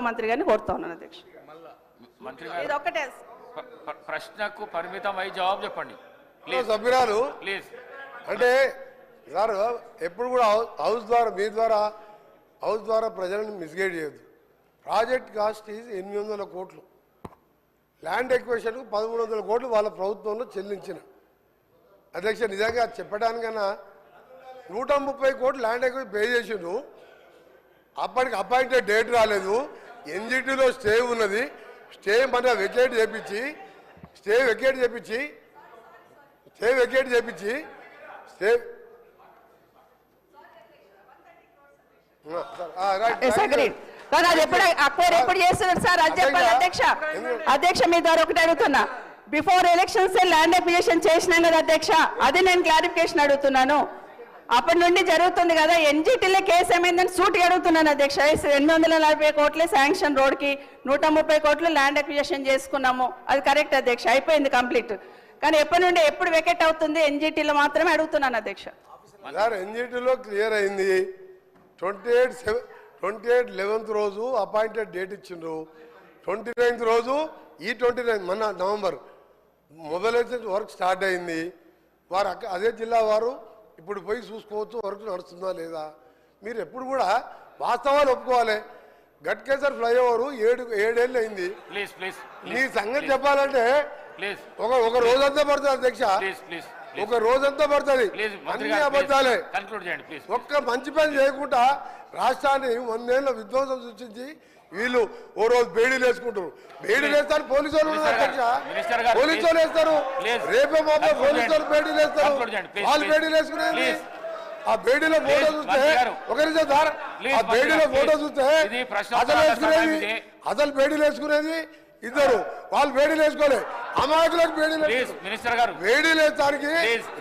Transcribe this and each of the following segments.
మంత్రి గారిని కోరుతా ఉన్నాను అధ్యక్ష. మంత్రి గారు ఇది ఒక్కటే ప్రశ్నకు పరిమితం అయి జవాబు చెప్పండి సభ్యురాలు. ప్లీజ్. అంటే సార్ ఎప్పుడు కూడా హౌస్ ద్వారా మీ ద్వారా హౌస్ ద్వారా ప్రజలను మిస్గైడ్ చేయొద్దు. ప్రాజెక్ట్ కాస్ట్ ఈజ్ 800 కోట్లు, ల్యాండ్ ఎక్విజిషన్కు 1300 కోట్లు వాళ్ళ ప్రభుత్వంలో చెల్లించిన. అధ్యక్ష నిజంగా చెప్పడానికన్నా 130 కోట్లు ల్యాండ్ ఎక్విజిషన్ పే చేసిండు. అప్పటికి అపాయింటెడ్ డేట్ రాలేదు. ఎన్జిటీలో స్టే ఉన్నది. స్టే మన వెకేట్ చేపించి స్టే ఎప్పుడు చేస్తున్నారు సార్ అది చెప్పాలి అధ్యక్ష. అధ్యక్ష మీ ద్వారా ఒకటి అడుగుతున్నా, బిఫోర్ ఎలక్షన్స్ ల్యాండ్ అక్విజిషన్ చేసినాం కదా అధ్యక్ష, అది నేను క్లారిఫికేషన్ అడుగుతున్నాను. అప్పటి నుండి జరుగుతుంది కదా, ఎన్జిటీలో కేసు ఏమైందని సూటిగా అడుగుతున్నాను అధ్యక్ష. 840 కోట్లే శాంక్షన్ రోడ్కి, 130 కోట్లు ల్యాండ్ అక్విజిషన్ చేసుకున్నాము, అది కరెక్ట్ అధ్యక్ష, అయిపోయింది కంప్లీట్. కానీ ఎప్పటి నుండి ఎప్పుడు వెకెట్ అవుతుంది ఎన్జిటీలో మాత్రమే అడుగుతున్నాను అధ్యక్ష. ఎన్జిటీలో క్లియర్ అయింది. 28/11 రోజు అపాయింటెడ్ డేట్ ఇచ్చిండ్రు. 29th రోజు ఈ 29 మొన్న నవంబర్ మొబైలైజేషన్ వర్క్ స్టార్ట్ అయింది. వారు అదే జిల్లా వారు ఇప్పుడు పోయి చూసుకోవచ్చు వర్క్ నడుస్తుందా లేదా. మీరు ఎప్పుడు కూడా వాస్తవాలు ఒప్పుకోవాలి. గట్కేసర్ ఫ్లైఓవర్ 7 ఏళ్ళు అయింది. మీ సంగతి చెప్పాలంటే ఒక రోజంతా పడుతుంది అధ్యక్ష, ఒక రోజంతా పడుతుంది. అన్ని అబద్ధాలే. ఒక్క మంచి పని చేయకుండా రాష్ట్రాన్ని 100 ఏళ్ళ విధ్వంసం సృష్టించి వీళ్ళు ఓ రోజు బేడీలు వేసుకుంటారు. బేడీలు వేస్తారు పోలీసు వాళ్ళు ఉన్నారు అధ్యక్ష, పోలీసు వాళ్ళు వేస్తారు. రేపే మాపే పోలీసు వాళ్ళు బేడీలు వేస్తారు. వాళ్ళు బేడీలు వేసుకునేది ఆ బేడీలో ఫోటో చూస్తే ఒకరి సార్ ఆ బేడీలో ఫోటో చూస్తే అసలు బేడీలు వేసుకునేది ఇద్దరు, వాళ్ళు బేడీలు వేసుకోలేదు. అమాయకులకు బేడీలు బేడీలు వేస్తానికి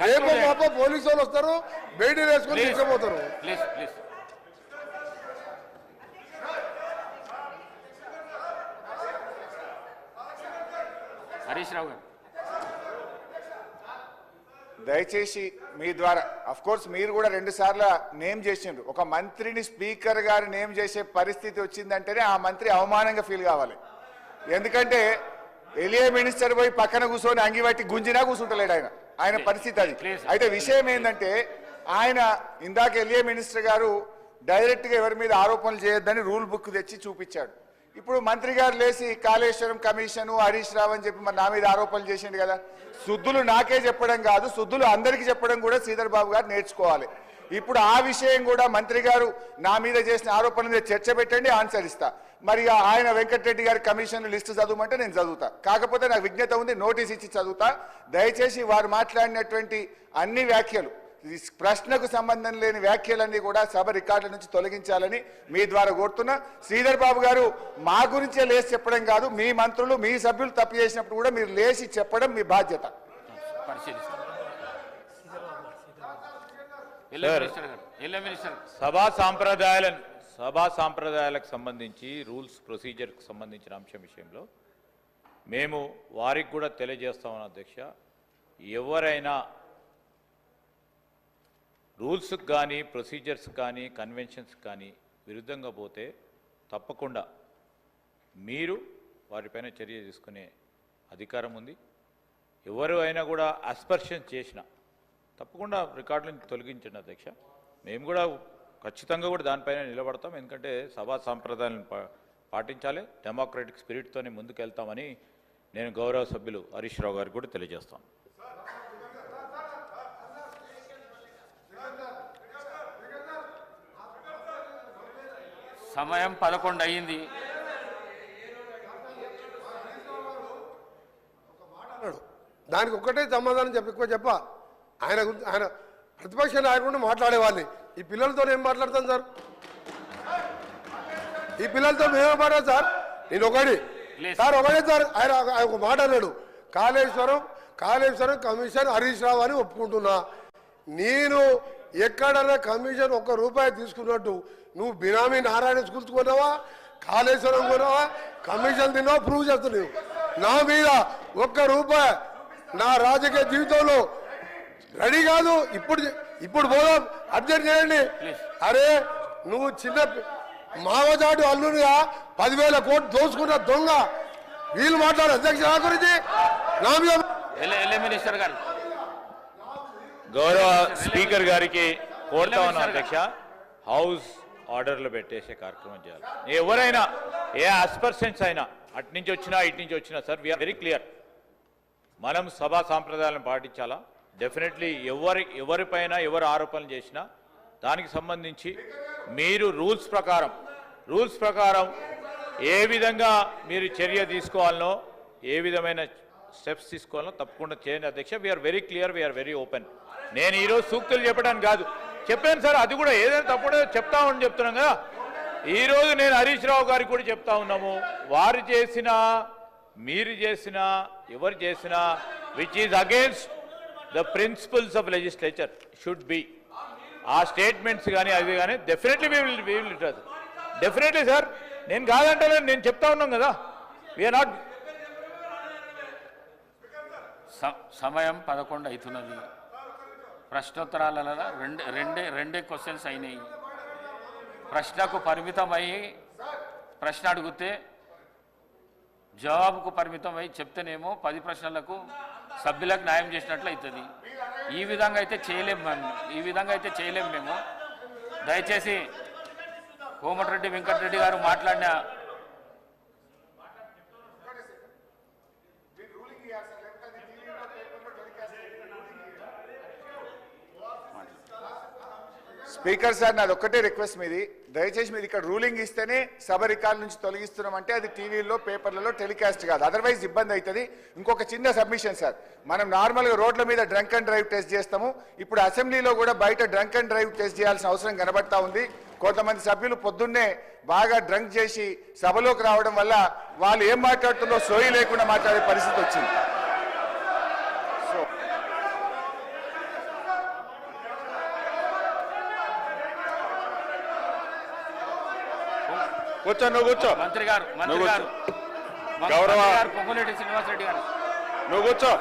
రేపు మాప పోలీసు వాళ్ళు వస్తారు, బేడీలు వేసుకొని తీసుకుపోతారు. హరీష్ రావు గారు దయచేసి మీ ద్వారా అఫ్ కోర్స్ మీరు కూడా 2 సార్లు నేమ్ చేసిండ్రు. ఒక మంత్రిని స్పీకర్ గారు నేమ్ చేసే పరిస్థితి వచ్చిందంటేనే ఆ మంత్రి అవమానంగా ఫీల్ కావాలి. ఎందుకంటే ఎలియే మినిస్టర్ పోయి పక్కన కూర్చొని అంగిబట్టి గుంజినా కూర్చుంటలేడు ఆయన పరిస్థితి అది. అయితే విషయం ఏంటంటే ఆయన ఇందాక ఎలియే మినిస్టర్ గారు డైరెక్ట్గా ఎవరి మీద ఆరోపణలు చేయొద్దని రూల్ బుక్ తెచ్చి చూపించాడు. ఇప్పుడు మంత్రి గారు లేచి కాళేశ్వరం కమిషను హరీష్ రావు అని చెప్పి మరి నా మీద ఆరోపణలు చేసిండు కదా. శుద్ధులు నాకే చెప్పడం కాదు, శుద్ధులు అందరికీ చెప్పడం కూడా శ్రీధర్ బాబు గారు నేర్చుకోవాలి. ఇప్పుడు ఆ విషయం కూడా మంత్రి గారు నా మీద చేసిన ఆరోపణల మీద చర్చ పెట్టండి, ఆన్సర్ ఇస్తా. మరి ఆయన వెంకటరెడ్డి గారి కమిషన్ లిస్టు చదవమంటే నేను చదువుతా. కాకపోతే నాకు విజ్ఞత ఉంది, నోటీస్ ఇచ్చి చదువుతా. దయచేసి వారు మాట్లాడినటువంటి అన్ని వ్యాఖ్యలు, ప్రశ్నకు సంబంధం లేని వ్యాఖ్యలన్నీ కూడా సభ రికార్డుల నుంచి తొలగించాలని మీ ద్వారా కోరుతున్నా. శ్రీధర్ బాబు గారు మా గురించే లేచి చెప్పడం కాదు, మీ మంత్రులు మీ సభ్యులు తప్పు చేసినప్పుడు కూడా మీరు లేచి చెప్పడం మీ బాధ్యత. సభా సాంప్రదాయాలకు సంబంధించి రూల్స్ ప్రొసీజర్కి సంబంధించిన అంశం విషయంలో మేము వారికి కూడా తెలియజేస్తామని అధ్యక్ష, ఎవరైనా రూల్స్కి కానీ ప్రొసీజర్స్ కానీ కన్వెన్షన్స్ కానీ విరుద్ధంగా పోతే తప్పకుండా మీరు వారిపైన చర్య తీసుకునే అధికారం ఉంది. ఎవరు అయినా కూడా అస్పర్షన్ చేసినా తప్పకుండా రికార్డులను తొలగించండి అధ్యక్ష. మేము కూడా ఖచ్చితంగా కూడా దానిపైన నిలబడతాం. ఎందుకంటే సభా సాంప్రదాయాలను పాటించాలి, డెమోక్రటిక్ స్పిరిట్తోనే ముందుకెళ్తామని నేను గౌరవ సభ్యులు హరీష్ రావు గారికి కూడా తెలియజేస్తాను. సమయం 11 అయ్యింది. దానికి ఒక్కటే సమాధానం ఎక్కువ ఆయన ప్రతిపక్ష నాయకుడు మాట్లాడేవాళ్ళని ఈ పిల్లలతో ఏం మాట్లాడతాను సార్? ఈ పిల్లలతో మేమే మాట్లాడు సార్. నేను ఒకటే సార్ ఆయన ఒక మాట అన్నాడు, కాళేశ్వరం కమిషన్ హరీష్ రావు అని ఒప్పుకుంటున్నా. నేను ఎక్కడన్నా కమిషన్ ₹1 తీసుకున్నట్టు నువ్వు బినామీ నారాయణ స్కూల్స్ కొన్నావా, కాళేశ్వరం కొన్నావా, కమిషన్ తిన్నావా ప్రూవ్ చేస్తున్నావు. నా మీద ₹1 నా రాజకీయ జీవితంలో రెడీ కాదు. ఇప్పుడు పోదాం, అర్జెంట్ చేయండి. అరే నువ్వు చిన్న మావజాటు అల్లునిగా 10,000 కోట్లు దోచుకున్న దొంగ వీళ్ళు మాట్లాడారు అధ్యక్ష నా గురించి నా మీద ఎల్ఏ మినిస్టర్ గారు గౌరవ స్పీకర్ గారికి కోరుతా ఉన్నాం అధ్యక్ష, హౌస్ ఆర్డర్లు పెట్టేసే కార్యక్రమం చేయాలి. ఎవరైనా ఏ ఆస్పర్సెంట్స్ అయినా అటు నుంచి వచ్చినా ఇటు నుంచి వచ్చినా సార్ వీఆర్ వెరీ క్లియర్, మనం సభా సాంప్రదాయాలను పాటించాలా. డెఫినెట్లీ ఎవరిపైన ఎవరు ఆరోపణలు చేసినా దానికి సంబంధించి మీరు రూల్స్ ప్రకారం ఏ విధంగా మీరు చర్య తీసుకోవాలనో, ఏ విధమైన స్టెప్స్ తీసుకోవాలనో తప్పకుండా చేయండి అధ్యక్ష. We are very clear, we are very open. నేను ఈరోజు సూక్తులు చెప్పడానికి కాదు, చెప్పాను సార్, అది కూడా ఏదైనా తప్పుడో చెప్తామని చెప్తున్నాం కదా. ఈరోజు నేను హరీష్ రావు గారికి కూడా చెప్తా ఉన్నాము, వారు చేసిన మీరు చేసిన ఎవరు చేసినా which is against the principles of legislature should be, ఆ స్టేట్మెంట్స్ కానీ అది కానీ definitely we will definitely sir, నేను కాదంటలేను, నేను చెప్తా ఉన్నాం కదా. వీఆర్ నాట్ సమయం 11 అవుతున్నది. ప్రశ్నోత్తరాలలో రెండే క్వశ్చన్స్ అయినాయి. ప్రశ్నకు పరిమితం అయ్యి ప్రశ్న అడిగితే జవాబుకు పరిమితం అయ్యి చెప్తేనేమో 10 ప్రశ్నలకు సభ్యులకు న్యాయం చేసినట్లు అవుతుంది. ఈ విధంగా అయితే చేయలేము మేము. దయచేసి కోమటిరెడ్డి వెంకటరెడ్డి గారు మాట్లాడిన స్పీకర్ సార్, నాది ఒక్కటే రిక్వెస్ట్ మీది, దయచేసి మీరు ఇక్కడ రూలింగ్ ఇస్తేనే సభ రికార్డు నుంచి తొలగిస్తున్నామంటే అది టీవీలో పేపర్లలో టెలికాస్ట్ కాదు, అదర్వైజ్ ఇబ్బంది అవుతుంది. ఇంకొక చిన్న సబ్మిషన్ సార్, మనం నార్మల్గా రోడ్ల మీద డ్రంక్ అండ్ డ్రైవ్ టెస్ట్ చేస్తాము, ఇప్పుడు అసెంబ్లీలో కూడా బయట డ్రంక్ అండ్ డ్రైవ్ టెస్ట్ చేయాల్సిన అవసరం కనబడతా ఉంది. కొంతమంది సభ్యులు పొద్దున్నే బాగా డ్రంక్ చేసి సభలోకి రావడం వల్ల వాళ్ళు ఏం మాట్లాడుతుందో సోయి లేకుండా మాట్లాడే పరిస్థితి వచ్చింది. కూర్చో, నువ్వు కూర్చో. మంత్రి గారు గౌరవ పొంగులేటి శ్రీనివాసరెడ్డి గారు నువ్వు కూర్చో.